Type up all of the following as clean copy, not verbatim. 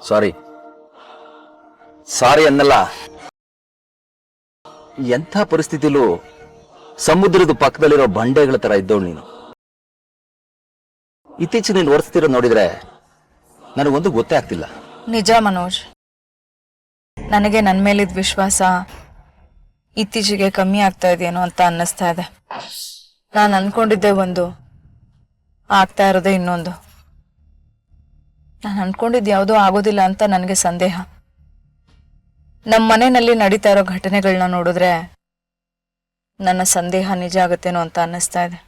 ಸಾರಿ ಸಾರಿ ಅನ್ನಲ್ಲ. ಎಂಥ ಪರಿಸ್ಥಿತಿಲೂ ಸಮುದ್ರದ ಪಕ್ಕದಲ್ಲಿರೋ ಬಂಡೆಗಳ ತರ ಇದ್ದವಳು ನೀನು. ಇತ್ತೀಚೆಗೆ ನೀನು ವರ್ತಿರೋ ನೋಡಿದ್ರೆ ನನಗೊಂದು ಗೊತ್ತೇ ಆಗ್ತಿಲ್ಲ. ನಿಜ ಮನೋಜ್, ನನಗೆ ನನ್ನ ಮೇಲಿದ್ದ ವಿಶ್ವಾಸ ಇತ್ತೀಚೆಗೆ ಕಮ್ಮಿ ಆಗ್ತಾ ಇದೆಯೇನೋ ಅಂತ ಅನ್ನಿಸ್ತಾ ಇದೆ. ನಾನು ಅನ್ಕೊಂಡಿದ್ದೆ ಒಂದು, ಆಗ್ತಾ ಇರೋದೇ ಇನ್ನೊಂದು. ನಾನು ಅನ್ಕೊಂಡಿದ್ದು ಯಾವುದೋ ಆಗೋದಿಲ್ಲ ಅಂತ ನನಗೆ ಸಂದೇಹ. ನಮ್ಮ ಮನೆಯಲ್ಲಿ ನಡೀತಾ ಇರೋ ಘಟನೆಗಳನ್ನ ನೋಡಿದ್ರೆ ನನ್ನ ಸಂದೇಹ ನಿಜ ಆಗುತ್ತೇನೋ ಅಂತ ಅನ್ನಿಸ್ತಾ ಇದೆ.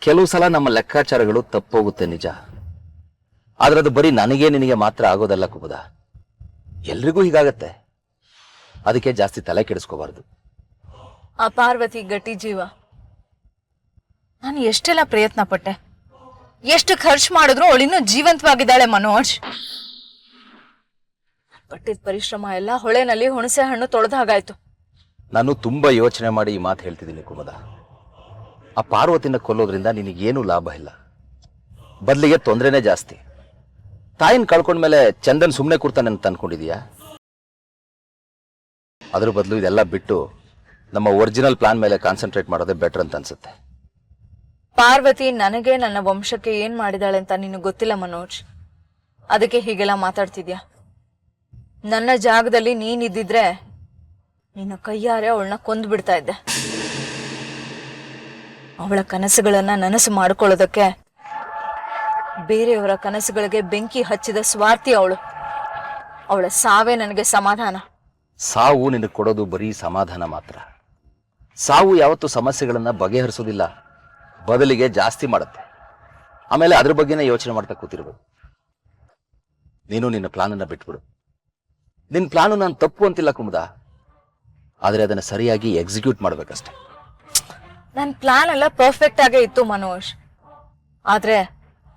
ಕೆಲವು ಸಲ ನಮ್ಮ ಲೆಕ್ಕಾಚಾರಗಳು ತಪ್ಪೋಗುತ್ತೆ ನಿಜ. ಆದ್ರೆ ಅದು ಬರೀ ನನಗೆ ನಿನಗೆ ಮಾತ್ರ ಆಗೋದಲ್ಲ ಕುಮುದ, ಎಲ್ರಿಗೂ ಹೀಗಾಗತ್ತೆ. ಅದಕ್ಕೆ ಜಾಸ್ತಿ ತಲೆ ಕೆಡಿಸ್ಕೋಬಾರ್ದು. ಆ ಪಾರ್ವತಿ ಗಟ್ಟಿ ಜೀವ. ನಾನು ಎಷ್ಟೆಲ್ಲ ಪ್ರಯತ್ನ ಪಟ್ಟೆ, ಎಷ್ಟು ಖರ್ಚು ಮಾಡಿದ್ರು ಅವಳಿನ್ನೂ ಜೀವಂತವಾಗಿದ್ದಾಳೆ ಮನೋಜ್. ಪಟ್ಟಿದ ಪರಿಶ್ರಮ ಎಲ್ಲ ಹೊಳೆನಲ್ಲಿ ಹುಣಸೆ ಹಣ್ಣು ತೊಳೆದ ಹಾಗಾಯ್ತು. ನಾನು ತುಂಬಾ ಯೋಚನೆ ಮಾಡಿ ಈ ಮಾತು ಹೇಳ್ತಿದ್ದೀನಿ ಕುಮುದ. ಆ ಪಾರ್ವತಿನ ಕೊಲ್ಲೋದ್ರಿಂದ ನಿನಗೇನು ಲಾಭ ಇಲ್ಲ, ಬದಲಿಗೆ ತೊಂದರೆನೇ ಜಾಸ್ತಿ. ತಾಯಿನ ಕಳ್ಕೊಂಡ್ಮೇಲೆ ಚಂದನ್ ಸುಮ್ಮನೆ ಕೂರ್ತಾನೆ ಅಂತ ಅನ್ಕೊಂಡಿದೀಯಾ? ಅದ್ರ ಬದಲು ಇದೆಲ್ಲ ಬಿಟ್ಟು ನಮ್ಮ ಒರಿಜಿನಲ್ ಪ್ಲಾನ್ ಮೇಲೆ ಕಾನ್ಸಂಟ್ರೇಟ್ ಮಾಡೋದೇ ಬೆಟರ್ ಅಂತ ಅನ್ಸುತ್ತೆ. ಪಾರ್ವತಿ ನನಗೆ ನನ್ನ ವಂಶಕ್ಕೆ ಏನ್ ಮಾಡಿದಾಳೆ ಅಂತ ನಿನಗೆ ಗೊತ್ತಿಲ್ಲ ಮನೋಜ್, ಅದಕ್ಕೆ ಹೀಗೆಲ್ಲ ಮಾತಾಡ್ತಿದ್ಯಾ. ನನ್ನ ಜಾಗದಲ್ಲಿ ನೀನಿದ್ದಿದ್ರೆ ನಿನ್ನ ಕೈಯಾರೆ ಅವಳನ್ನ ಕೊಂದು ಬಿಡ್ತಾ ಇದ್ದೆ. ಅವಳ ಕನಸುಗಳನ್ನ ನನಸು ಮಾಡ್ಕೊಳ್ಳೋದಕ್ಕೆ ಬೇರೆಯವರ ಕನಸುಗಳಿಗೆ ಬೆಂಕಿ ಹಚ್ಚಿದ ಸ್ವಾರ್ಥಿ ಅವಳು. ಅವಳ ಸಾವೇ ನನಗೆ ಸಮಾಧಾನ. ಸಾವು ನಿನಗೆ ಕೊಡೋದು ಬರೀ ಸಮಾಧಾನ ಮಾತ್ರ. ಸಾವು ಯಾವತ್ತೂ ಸಮಸ್ಯೆಗಳನ್ನ ಬಗೆಹರಿಸೋದಿಲ್ಲ, ಬದಲಿಗೆ ಜಾಸ್ತಿ ಮಾಡುತ್ತೆ. ಆಮೇಲೆ ಅದ್ರ ಬಗ್ಗೆನೇ ಯೋಚನೆ ಮಾಡ್ತಾ ಕೂತಿರ್ಬೇಕು. ನೀನು ನಿನ್ನ ಪ್ಲಾನನ್ನ ಬಿಟ್ಬಿಡು. ನಿನ್ನ ಪ್ಲಾನು ನಾನು ತಪ್ಪು ಅಂತಿಲ್ಲ ಕುಮುದ, ಆದ್ರೆ ಅದನ್ನ ಸರಿಯಾಗಿ ಎಕ್ಸಿಕ್ಯೂಟ್ ಮಾಡ್ಬೇಕಷ್ಟೆ. ನನ್ನ ಪ್ಲಾನ್ ಎಲ್ಲ ಪರ್ಫೆಕ್ಟ್ ಆಗೇ ಇತ್ತು ಮನೋಜ್, ಆದ್ರೆ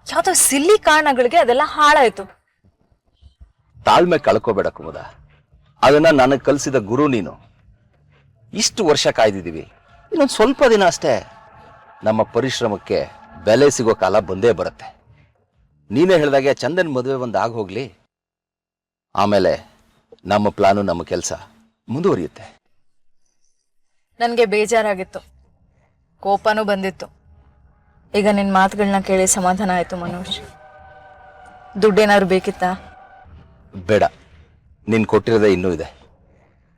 ಯಾವ್ದೋ ಸಿಲ್ಲಿ ಕಾರಣಗಳಿಗೆ ಅದೆಲ್ಲ ಹಾಳಾಯ್ತು. ತಾಳ್ಮೆ ಕಳ್ಕೋಬೇಡ ಕುಮುದ, ಅದನ್ನ ನನಗೆ ಕಲಿಸಿದ ಗುರು ನೀನು. ಇಷ್ಟು ವರ್ಷ ಕಾಯ್ದಿದ್ದೀವಿ, ಇನ್ನೊಂದು ಸ್ವಲ್ಪ ದಿನ ಅಷ್ಟೇ. ನಮ್ಮ ಪರಿಶ್ರಮಕ್ಕೆ ಬೆಲೆ ಸಿಗೋ ಕಾಲ ಬಂದೇ ಬರುತ್ತೆ. ನೀನೇ ಹೇಳಿದಾಗೆ ಚಂದನ್ ಮದುವೆ ಒಂದು ಆಗ ಹೋಗ್ಲಿ, ಆಮೇಲೆ ನಮ್ಮ ಪ್ಲಾನು ನಮ್ಮ ಕೆಲಸ ಮುಂದುವರಿಯುತ್ತೆ. ನನಗೆ ಬೇಜಾರಾಗಿತ್ತು, ಕೋಪನೂ ಬಂದಿತ್ತು. ಈಗ ನಿನ್ನ ಮಾತುಗಳನ್ನ ಕೇಳಿ ಸಮಾಧಾನ ಆಯ್ತು ಮನೋಜ್. ದುಡ್ಡೇನಾದ್ರು ಬೇಕಿತ್ತಾ? ಬೇಡ, ನೀನು ಕೊಟ್ಟಿರೋದೇ ಇನ್ನೂ ಇದೆ.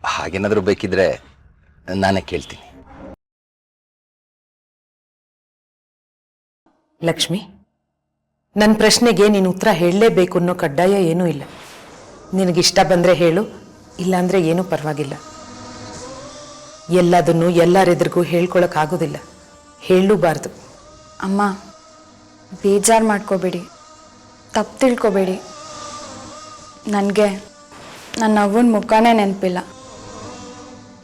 ಹಾಗೇನಾದ್ರೂ ಬೇಕಿದ್ರೆ ನಾನೇ ಕೇಳ್ತೀನಿ. ಲಕ್ಷ್ಮಿ, ನನ್ನ ಪ್ರಶ್ನೆಗೆ ನೀನು ಉತ್ತರ ಹೇಳಲೇಬೇಕು ಅನ್ನೋ ಕಡ್ಡಾಯ ಏನೂ ಇಲ್ಲ. ನಿನಗಿಷ್ಟ ಬಂದರೆ ಹೇಳು, ಇಲ್ಲಾಂದರೆ ಏನೂ ಪರವಾಗಿಲ್ಲ. ಎಲ್ಲದನ್ನು ಎಲ್ಲರೆದುರಿಗೂ ಹೇಳ್ಕೊಳಕ್ಕಾಗೋದಿಲ್ಲ, ಹೇಳಲೂಬಾರ್ದು. ಅಮ್ಮ, ಬೇಜಾರು ಮಾಡ್ಕೋಬೇಡಿ, ತಪ್ಪು ತಿಳ್ಕೊಬೇಡಿ. ನನಗೆ ನನ್ನ ಅವ್ವನ ಮುಖನೇ ನೆನಪಿಲ್ಲ.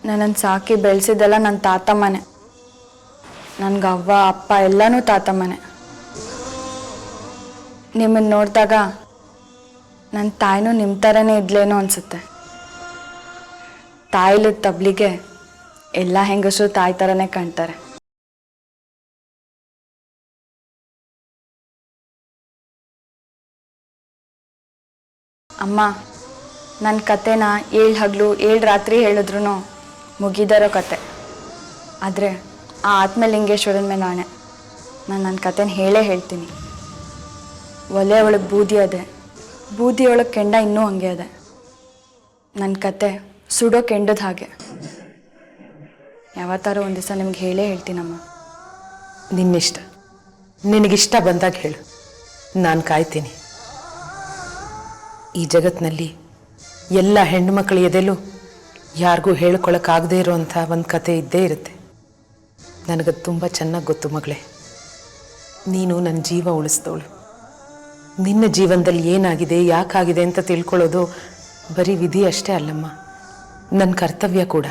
ನನ್ನನ್ನು ಸಾಕಿ ಬೆಳೆಸಿದ್ದೆಲ್ಲ ನನ್ನ ತಾತಮ್ಮನೆ. ನನಗೆ ಅವ್ವ ಅಪ್ಪ ಎಲ್ಲನೂ ತಾತಮ್ಮನೆ. ನಿಮ್ಮನ್ನು ನೋಡಿದಾಗ ನನ್ನ ತಾಯಿನೂ ನಿಮ್ಮ ಥರನೇ ಇದ್ಲೇನೋ ಅನಿಸುತ್ತೆ. ತಾಯಿಲಿದ್ದ ತಬ್ಲಿಗೆ ಎಲ್ಲ ಹೆಂಗಸರು ತಾಯಿ ಥರನೇ ಕಾಣ್ತಾರೆ. ಅಮ್ಮ, ನನ್ನ ಕತೆನ 7 ಹಗಲು 7 ರಾತ್ರಿ ಹೇಳಿದ್ರು ಮುಗಿದಿರೋ ಕತೆ. ಆದರೆ ಆ ಆತ್ಮಲಿಂಗೇಶ್ವರನ ಮೇಲೆ ನಾಣೆ, ನಾನು ನನ್ನ ಕತೆನ ಹೇಳೇ ಹೇಳ್ತೀನಿ. ಒಲೆ ಒಳಗೆ ಬೂದಿ ಅದೆ, ಬೂದಿ ಒಳಗೆ ಕೆಂಡ ಇನ್ನೂ ಹಂಗೆ ಅದೆ. ನನ್ನ ಕತೆ ಸುಡೋ ಕೆಂಡದ ಹಾಗೆ. ಯಾವತ್ತಾರೋ ಒಂದು ದಿವಸ ನಿಮ್ಗೆ ಹೇಳೇ ಹೇಳ್ತೀನಮ್ಮ. ನಿನ್ನಿಷ್ಟ, ನಿನಗಿಷ್ಟ ಬಂದಾಗ ಹೇಳು, ನಾನು ಕಾಯ್ತೀನಿ. ಈ ಜಗತ್ತಿನಲ್ಲಿ ಎಲ್ಲ ಹೆಣ್ಣುಮಕ್ಕಳ ಎದೆಲೂ ಯಾರಿಗೂ ಹೇಳ್ಕೊಳಕ್ಕಾಗದೇ ಇರೋವಂಥ ಒಂದು ಕತೆ ಇದ್ದೇ ಇರುತ್ತೆ. ನನಗದು ತುಂಬ ಚೆನ್ನಾಗಿ ಗೊತ್ತು ಮಗಳೇ. ನೀನು ನನ್ನ ಜೀವ ಉಳಿಸ್ದವಳು. ನಿನ್ನ ಜೀವನದಲ್ಲಿ ಏನಾಗಿದೆ, ಯಾಕಾಗಿದೆ ಅಂತ ತಿಳ್ಕೊಳ್ಳೋದು ಬರೀ ವಿಧಿ ಅಷ್ಟೇ ಅಲ್ಲಮ್ಮ, ನನ್ನ ಕರ್ತವ್ಯ ಕೂಡ.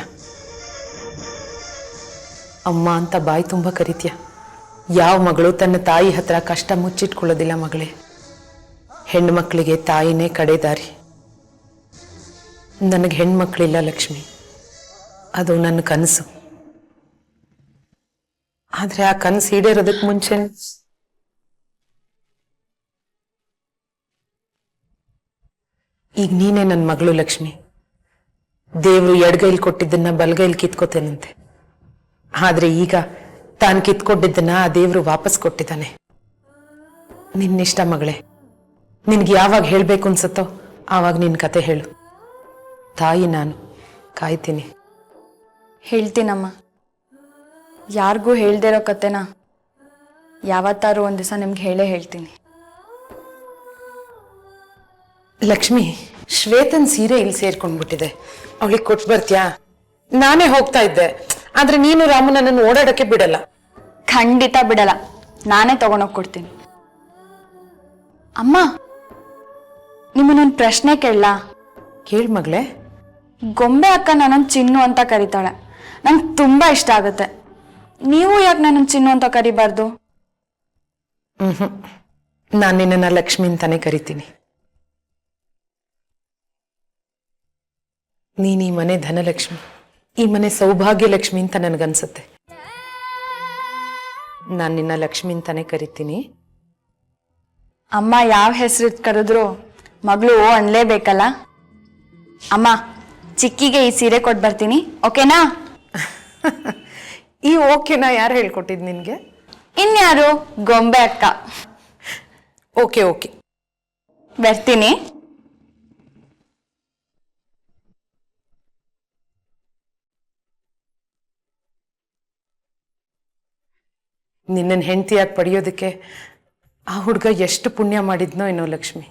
ಅಮ್ಮ ಅಂತ ಬಾಯಿ ತುಂಬ ಕರಿತೀಯ. ಯಾವ ಮಗಳು ತನ್ನ ತಾಯಿ ಹತ್ರ ಕಷ್ಟ ಮುಚ್ಚಿಟ್ಕೊಳ್ಳೋದಿಲ್ಲ ಮಗಳೇ. ಹೆಣ್ಣು ಮಕ್ಕಳಿಗೆ ತಾಯಿನೇ ಕಡೆ ದಾರಿ. ನನಗೆ ಹೆಣ್ಮಕ್ಳಿಲ್ಲ ಲಕ್ಷ್ಮಿ, ಅದು ನನ್ನ ಕನಸು. ಆದ್ರೆ ಆ ಕನಸು ಈಡೇರೋದಕ್ಕೆ ಮುಂಚೆ ಈಗ ನೀನೇ ನನ್ನ ಮಗಳು ಲಕ್ಷ್ಮಿ. ದೇವ್ರು ಎಡಗೈಲಿ ಕೊಟ್ಟಿದ್ದನ್ನ ಬಲಗೈಲಿ ಕಿತ್ಕೋತೇನಂತೆ. ಆದ್ರೆ ಈಗ ತಾನು ಕಿತ್ಕೊಂಡಿದ್ದನ್ನ ಆ ದೇವ್ರು ವಾಪಸ್ ಕೊಟ್ಟಿದ್ದಾನೆ. ನಿನ್ನಿಷ್ಟ ಮಗಳೇ, ನಿನ್ಗೆ ಯಾವಾಗ ಹೇಳ್ಬೇಕು ಅನ್ಸತ್ತೋ ಆವಾಗ ನಿನ್ ಕತೆ ಹೇಳು. ತಾಯಿ ನಾನು ಕಾಯ್ತೀನಿ. ಹೇಳ್ತೀನಮ್ಮ. ಯಾರಿಗೂ ಹೇಳ್ದಿರೋ ಕತೆನ ಯಾವತ್ತಾರು ಒಂದು ದಿವಸ ನಿಮ್ಗೆ ಹೇಳೇ ಹೇಳ್ತೀನಿ. ಲಕ್ಷ್ಮಿ, ಶ್ವೇತನ್ ಸೀರೆ ಇಲ್ಲಿ ಸೇರ್ಕೊಂಡ್ಬಿಟ್ಟಿದೆ, ಅವಳಿಗೆ ಕೊಟ್ಟು ಬರ್ತೀಯಾ? ನಾನೇ ಹೋಗ್ತಾ ಇದ್ದೆ, ಆದ್ರೆ ನೀನು ರಾಮು ನನ್ನನ್ನು ಓಡಾಡಕ್ಕೆ ಬಿಡಲ್ಲ. ಖಂಡಿತ ಬಿಡಲ್ಲ, ನಾನೇ ತಗೊಂಡೋಗಿ ಕೊಡ್ತೀನಿ. ಅಮ್ಮ, ನಿಮ್ಮನ್ನೊಂದು ಪ್ರಶ್ನೆ ಕೇಳಲಾ? ಕೇಳ್ ಮಗಳೇ. ಗೊಂಬೆ ಅಕ್ಕ ನನ್ನನ್ನು ಚಿನ್ನು ಅಂತ ಕರೀತಾಳೆ. ನಂಗೆ ತುಂಬಾ ಇಷ್ಟ ಆಗುತ್ತೆ. ನೀವು ಯಾಕೆ ನನ್ನನ್ನು ಚಿನ್ನು ಅಂತ ಕರಿಬಾರ್ದು? ನಾನು ನಿನ್ನನ್ನ ಲಕ್ಷ್ಮಿ ಅಂತಾನೆ ಕರಿತೀನಿ. ನೀನ್ ಈ ಮನೆ ಧನಲಕ್ಷ್ಮಿ, ಈ ಮನೆ ಸೌಭಾಗ್ಯ ಲಕ್ಷ್ಮಿ ಅಂತ ನನ್ಗನ್ಸುತ್ತೆ. ನಾನು ನಿನ್ನ ಲಕ್ಷ್ಮಿ ಅಂತಾನೆ ಕರಿತೀನಿ. ಅಮ್ಮ ಯಾವ ಹೆಸರು ಕರೆದ್ರು ಮಗಳು ಓ ಅನ್ಲೇಬೇಕಲ್ಲ. ಅಮ್ಮ, ಚಿಕ್ಕಿಗೆ ಈ ಸೀರೆ ಕೊಟ್ಟು ಬರ್ತೀನಿ, ಓಕೆನಾ? ಈ ಓಕೆನಾ ಯಾರು ಹೇಳ್ಕೊಟ್ಟಿದ್ ನಿನ್ಗೆ? ಇನ್ಯಾರು? ಗೊಂಬೆ ಅಕ್ಕ. ಓಕೆ ಓಕೆ, ಬರ್ತೀನಿ. ನಿನ್ನನ್ ಹೆಂಡತಿಯಾಗಿ ಪಡೆಯೋದಕ್ಕೆ ಆ ಹುಡುಗ ಎಷ್ಟು ಪುಣ್ಯ ಮಾಡಿದ್ನೋ ಏನೋ ಲಕ್ಷ್ಮಿ.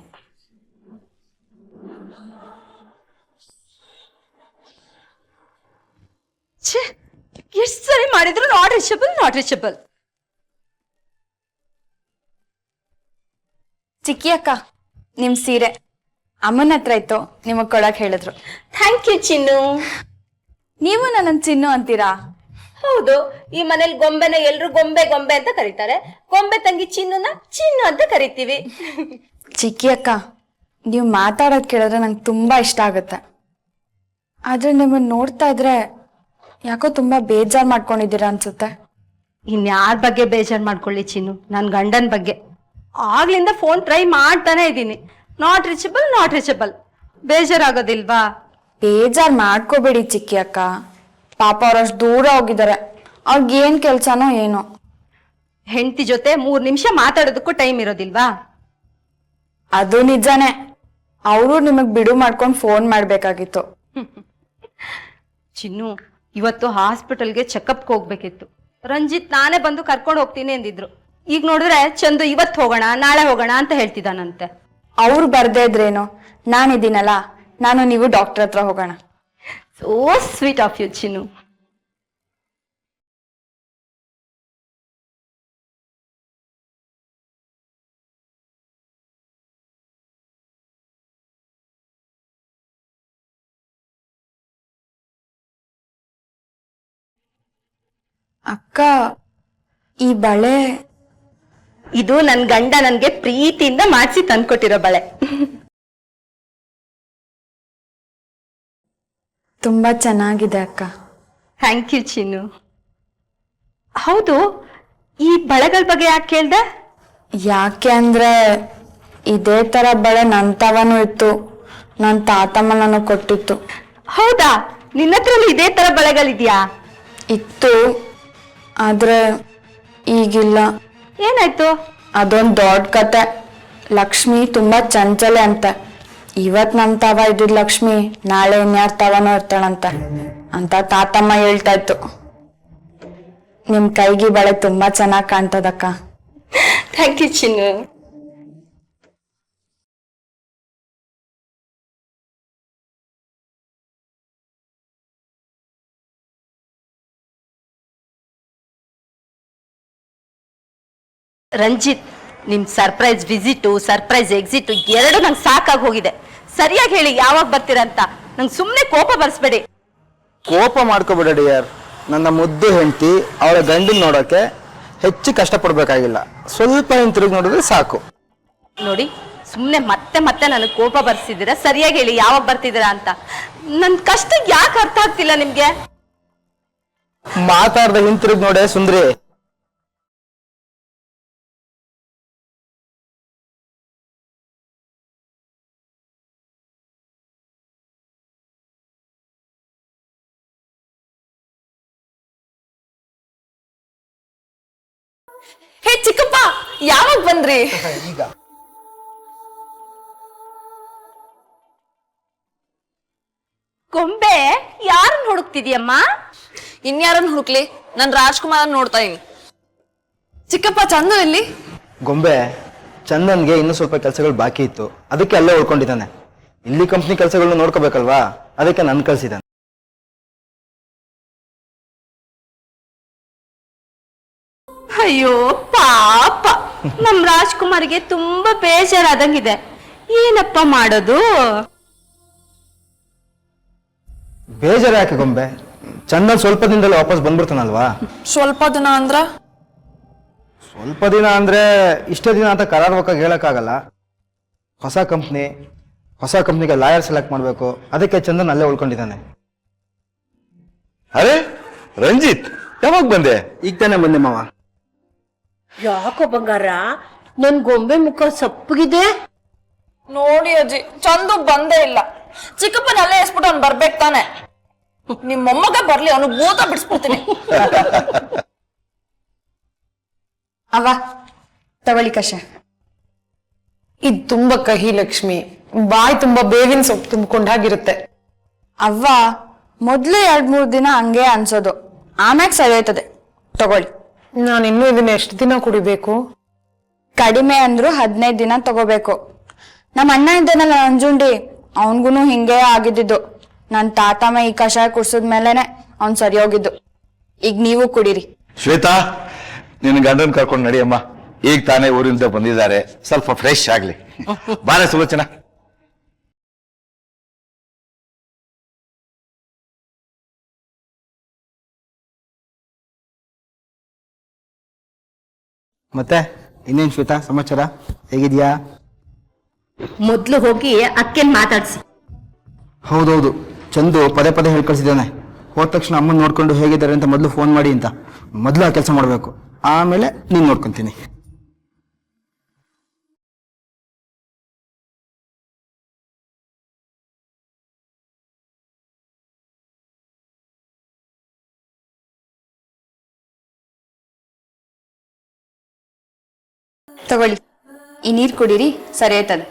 ಎಷ್ಟು ಸರಿ ಮಾಡಿದ್ರು ನಾಟ್ ರೀಚಬಲ್. ಚಿಕ್ಕಿ ಅಕ್ಕ, ನಿಮ್ ಸೀರೆ ಅಮ್ಮನ ಹತ್ರ ಇತ್ತು, ನಿಮಗ್ ಕೊಡಕ್ ಹೇಳಿದ್ರು. ಥ್ಯಾಂಕ್ ಯು ಚಿನ್ನು. ನೀವು ನನ್ನ ಚಿನ್ನು ಅಂತೀರಾ? ಹೌದು, ಈ ಮನೇಲಿ ಗೊಂಬೆನ ಎಲ್ರು ಗೊಂಬೆ ಅಂತ ಕರೀತಾರೆ. ಗೊಂಬೆ ತಂಗಿ ಚಿನ್ನು ಅಂತ ಕರಿತೀವಿ. ಚಿಕ್ಕಿ ಅಕ್ಕ, ನೀವು ಮಾತಾಡೋದ್ ಕೇಳಿದ್ರೆ ನಂಗೆ ತುಂಬಾ ಇಷ್ಟ ಆಗುತ್ತೆ. ಆದ್ರೆ ನಿಮ್ಮನ್ನ ನೋಡ್ತಾ ಇದ್ರೆ ಯಾಕೋ ತುಂಬಾ ಬೇಜಾರ್ ಮಾಡ್ಕೊಂಡಿದ್ದೀರಾ ಅನ್ಸುತ್ತೆ. ಇನ್ಯಾರ ಬಗ್ಗೆ ಬೇಜಾರ್ ಮಾಡ್ಕೊಳ್ಳಿ ಚಿನ್ನು, ನನ್ ಗಂಡನ್ ಬಗ್ಗೆ. ಆಗ್ಲಿಂದ ಫೋನ್ ಟ್ರೈ ಮಾಡ್ತಾನೆ ಇದ್ದೀನಿ. Not reachable. ಬೇಜಾರಾಗೋದಿಲ್ವಾ? ಬೇಜಾರ್ ಮಾಡ್ಕೋಬೇಡಿ ಚಿಕ್ಕಿ ಅಕ್ಕ. ಪಾಪ ಅವ್ರಷ್ಟು ದೂರ ಹೋಗಿದ್ದಾರೆ, ಅವ್ರಿಗೇನ್ ಕೆಲ್ಸನೋ ಏನೋ. ಹೆಂಡತಿ ಜೊತೆ 3 ನಿಮಿಷ ಮಾತಾಡೋದಕ್ಕೂ ಟೈಮ್ ಇರೋದಿಲ್ವಾ? ಅದು ನಿಜಾನೇ. ಅವರು ನಿಮಗ್ ಬಿಡು ಮಾಡ್ಕೊಂಡು ಫೋನ್ ಮಾಡ್ಬೇಕಾಗಿತ್ತು. ಚಿನ್ನು, ಇವತ್ತು ಹಾಸ್ಪಿಟಲ್ಗೆ ಚೆಕಪ್ಗೆ ಹೋಗ್ಬೇಕಿತ್ತು. ರಂಜಿತ್ ನಾನೇ ಬಂದು ಕರ್ಕೊಂಡು ಹೋಗ್ತೀನಿ ಎಂದಿದ್ರು. ಈಗ ನೋಡಿದ್ರೆ ಚಂದು ಇವತ್ತು ಹೋಗೋಣ ನಾಳೆ ಹೋಗೋಣ ಅಂತ ಹೇಳ್ತಿದ್ದಾನಂತೆ. ಅವ್ರು ಬರ್ದೇ ಇದ್ರೇನು, ನಾನಿದ್ದೀನಲ್ಲ, ನಾನು ನೀವು ಡಾಕ್ಟರ್ ಹತ್ರ ಹೋಗೋಣ. ಸೋ ಸ್ವೀಟ್ ಆಫ್ ಯು ಚಿನ್ನು. ಅಕ್ಕ, ಈ ಬಳೆ ಇದು ನನ್ ಗಂಡ ನನ್ಗೆ ಪ್ರೀತಿಯಿಂದ ಮಾಡಿಸಿ ತಂದ್ಕೊಟ್ಟಿರೋ ಬಳೆ. ತುಂಬಾ ಚೆನ್ನಾಗಿದೆ ಅಕ್ಕ. ಥ್ಯಾಂಕ್ ಯು ಚಿನ್ನು. ಹೌದು, ಈ ಬಳೆಗಳ ಬಗ್ಗೆ ಯಾಕೆ ಕೇಳ್ದೆ? ಯಾಕೆ ಅಂದ್ರೆ ಇದೇ ತರ ಬಳೆ ನನ್ ತವನೂ ಇತ್ತು, ನನ್ ತಾತಮ್ಮ ನನಗ್ ಕೊಟ್ಟಿತ್ತು. ಹೌದಾ? ನಿನ್ನ ಹತ್ರನೂ ಇದೇ ತರ ಬಳೆಗಳಿದ್ಯಾ? ಇತ್ತು, ಆದ್ರೆ ಈಗಿಲ್ಲ. ಏನಾಯ್ತು? ಅದೊಂದ್ ದೊಡ್ಡ ಕತೆ. ಲಕ್ಷ್ಮಿ ತುಂಬಾ ಚಂಚಲೆ ಅಂತೆ. ಇವತ್ ನಮ್ ತವ ಇದ್ದಿದ್ ಲಕ್ಷ್ಮಿ ನಾಳೆ ಇನ್ಯಾರ ತವನೂ ಇರ್ತಾಳಂತೆ ಅಂತ ತಾತಮ್ಮ ಹೇಳ್ತಾ ಇತ್ತು. ನಿಮ್ ಕೈಗಿ ಬಳೆ ತುಂಬಾ ಚೆನ್ನಾಗ್ ಕಾಣ್ತದಕ್ಕ. ಥ್ಯಾಂಕ್ ಯು ಚಿನ್ನು. ರಂಜಿತ್, ನಿಮ್ ಸರ್ಪ್ರೈಸ್ ವಿಸಿಟು ಸರ್ಪ್ರೈಸ್ ಎಕ್ಸಿಟ್ ಎರಡು ನಂಗೆ ಸಾಕಾಗಿ ಹೋಗಿದೆ. ಸರಿಯಾಗಿ ಹೇಳಿ ಯಾವಾಗ ಬರ್ತೀರಾ ಅಂತ. ನಂಗೆ ಸುಮ್ಮನೆ ಕೋಪ ಬರ್ಸ್ಬೇಡಿ. ಕೋಪ ಮಾಡ್ಕೋಬೇಡ ಡಿಯರ್. ನನ್ನ ಮುದ್ದು ಹೆಂಡತಿ ಅವಳ ಗಂಡನ್ ನೋಡೋಕೆ ಹೆಚ್ಚು ಕಷ್ಟಪಡ್ಬೇಕಾಗಿಲ್ಲ, ಸ್ವಲ್ಪ ಹಿಂತಿರುಗಿ ನೋಡಿದ್ರೆ ಸಾಕು. ನೋಡಿ, ಸುಮ್ಮನೆ ಮತ್ತೆ ನನಗೆ ಕೋಪ ಬರ್ಸಿದ್ದೀರಾ. ಸರಿಯಾಗಿ ಹೇಳಿ ಯಾವಾಗ ಬರ್ತಿದ್ದೀರಾ ಅಂತ. ನನ್ ಕಷ್ಟ ಯಾಕೆ ಅರ್ಥ ಆಗ್ತಿಲ್ಲ ನಿಮ್ಗೆ? ಮಾತಾಡ್ದ ಹಿಂತಿರುಗಿ ನೋಡೆ ಸುಂದ್ರಿ. ಹೇ ಚಿಕ್ಕಪ್ಪ, ಯಾವಾಗ ಬಂದ್ರಿ? ಈಗ ಗೊಂಬೆ ಯಾರನ್ನ ಹುಡುಕ್ತಿದ್ಯಮ್ಮ? ಇನ್ಯಾರನ್ನ ಹುಡುಕ್ಲಿ? ನಾನ್ ರಾಜ್ಕುಮಾರ್ ನೋಡ್ತಾ ಇದೀನಿ. ಚಿಕ್ಕಪ್ಪ, ಚಂದು ಎಲ್ಲಿ? ಗೊಂಬೆ ಚಂದನ್ಗೆ ಇನ್ನೂ ಸ್ವಲ್ಪ ಕೆಲಸಗಳು ಬಾಕಿ ಇತ್ತು, ಅದಕ್ಕೆ ಅಲ್ಲೇ ಉಳ್ಕೊಂಡಿದ್ದಾನೆ. ಇಲ್ಲಿ ಕಂಪ್ನಿ ಕೆಲಸಗಳನ್ನ ನೋಡ್ಕೋಬೇಕಲ್ವಾ, ಅದಕ್ಕೆ ನನ್ ಕಳ್ಸಿದ್ದಾನೆ. ಅಯ್ಯೋ ಪಾಪ, ನಮ್ ರಾಜ್ಕುಮಾರ್ಗೆ ತುಂಬಾ ಬೇಜಾರಾದಂಗಿದೆ. ಏನಪ್ಪ ಮಾಡೋದು? ಬೇಜಾರು ಯಾಕೆ ಗೊಂಬೆ? ಚಂದನ್ ಸ್ವಲ್ಪ ದಿನದಲ್ಲಿ ವಾಪಸ್ ಬಂದ್ಬಿಡ್ತಾನಲ್ವಾ? ಸ್ವಲ್ಪ ದಿನ ಅಂದ್ರ ಸ್ವಲ್ಪ ದಿನ ಅಂದ್ರೆ ಇಷ್ಟೇ ದಿನ ಅಂತ ಕರಾರ್ವಕ್ಕಾಗಿ ಹೇಳಕ್ಕಾಗಲ್ಲ. ಹೊಸ ಕಂಪ್ನಿಗೆ ಲಾಯರ್ ಸೆಲೆಕ್ಟ್ ಮಾಡ್ಬೇಕು, ಅದಕ್ಕೆ ಚಂದನ್ ಅಲ್ಲೇ ಉಳ್ಕೊಂಡಿದ್ದಾನೆ. ಅರೆ ರಂಜಿತ್, ಯಾವಾಗ ಬಂದೆ? ಈಗ ತಾನೇ ಬಂದೆ ಮಾವ. ಯಾಕೋ ಬಂಗಾರ, ನನ್ ಗೊಂಬೆ ಮುಖ ಸಪ್ಪಗಿದೆ. ನೋಡಿ ಅಜ್ಜಿ, ಚಂದು ಬಂದೇ ಇಲ್ಲ. ಚಿಕ್ಕಪ್ಪನಲ್ಲೇ ಎಸ್ಬಿಟ್ಟು ಅವ್ನು ಬರ್ಬೇಕು ತಾನೆ. ನಿಮ್ ಮೊಮ್ಮಗ ಬರ್ಲಿ, ಅವನು ಭೂತ ಬಿಡಿಸ್ಬಿಡ್ತೀನಿ. ಅವ್ವ ತಗೊಳ್ಳಿ ಕಷಾಯ. ಇದು ತುಂಬಾ ಕಹಿ ಲಕ್ಷ್ಮಿ, ಬಾಯಿ ತುಂಬಾ ಬೇವಿನ ಸೊಪ್ಪು ತುಂಬಿಕೊಂಡಾಗಿರುತ್ತೆ. ಅವ್ವ ಮೊದ್ಲು 2-3 ದಿನ ಹಂಗೆ ಅನ್ಸೋದು, ಆಮ್ಯಾಗ ಸರಿ ಹೋಯ್ತದೆ. ತಗೊಳ್ಳಿ. ನಾನು ಇನ್ನೂ ಇದನ್ನ ಎಷ್ಟು ದಿನ ಕುಡಿಬೇಕು? ಕಡಿಮೆ ಅಂದ್ರು 15 ದಿನ ತಗೋಬೇಕು. ನಮ್ಮ ಅಣ್ಣ ಇದ್ದಾನಲ್ಲ ನಂಜುಂಡಿ, ಅವನ್ಗುನು ಹಿಂಗೆ ಆಗಿದ್ದು. ನನ್ ತಾತಮ್ಮ ಈ ಕಷಾಯ ಕುಡ್ಸದ್ಮೇಲೆನೆ ಅವ್ನ್ ಸರಿ ಹೋಗಿದ್ದು. ಈಗ ನೀವು ಕುಡೀರಿ. ಶ್ವೇತಾ, ನಿನ್ನ ಗಂಡನ್ ಕರ್ಕೊಂಡು ನಡಿಯಮ್ಮ. ಈಗ ತಾನೇ ಊರಿಂದ ಬಂದಿದ್ದಾರೆ, ಸ್ವಲ್ಪ ಫ್ರೆಶ್ ಆಗ್ಲಿ. ಬಾರೆ ಸುಲೋಚನ. ಮತ್ತೆ ಇನ್ನೇನ್ ಶ್ವೇತಾ ಸಮಾಚಾರ, ಹೇಗಿದ್ಯಾ? ಮೊದ್ಲು ಹೋಗಿ ಅಕ್ಕೇನ್ ಮಾತಾಡ್ಸಿ. ಹೌದೌದು, ಚಂದು ಪದೇ ಪದೇ ಹೇಳಿ ಕಳ್ಸಿದ್ದಾನೆ. ಹೋದ ತಕ್ಷಣ ಅಮ್ಮನ್ ನೋಡ್ಕೊಂಡು ಹೇಗಿದ್ದಾರೆ ಅಂತ ಮೊದಲು ಫೋನ್ ಮಾಡಿ ಅಂತ. ಮೊದಲು ಆ ಕೆಲಸ ಮಾಡಬೇಕು, ಆಮೇಲೆ ನೀನ್ ನೋಡ್ಕೊಂತೀನಿ. ತಗೊಳ್ಳಿ, ಈ ನೀರ್ ಕುಡೀರಿ, ಸರಿ ಆಯ್ತದೆ.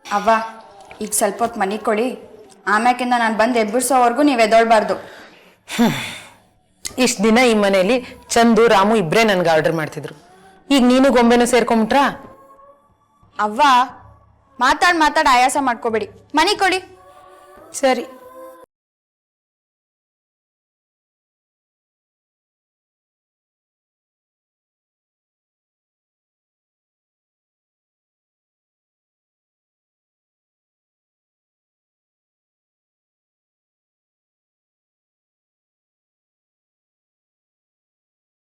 ಅವ್ವ ಈಗ ಸ್ವಲ್ಪ ಹೊತ್ತು ಮನೆ ಕೊಡಿ, ಆಮ್ಯಾಕಿಂದ ನಾನು ಬಂದು ಎಬ್ಬಿಸೋವರೆಗೂ ನೀವು ಎದೊಳ್ಬಾರ್ದು. ಇಷ್ಟ ದಿನ ಈ ಮನೆಯಲ್ಲಿ ಚಂದು ರಾಮು ಇಬ್ರೇ ನನ್ಗೆ ಆರ್ಡರ್ ಮಾಡ್ತಿದ್ರು. ಈಗ ನೀನು ಗೊಂಬೆನೂ ಸೇರ್ಕೊಂಬಿಟ್ರಾ? ಅವ್ವ ಮಾತಾಡ್ ಆಯಾಸ ಮಾಡ್ಕೋಬೇಡಿ, ಮನೆ ಕೊಡಿ. ಸರಿ.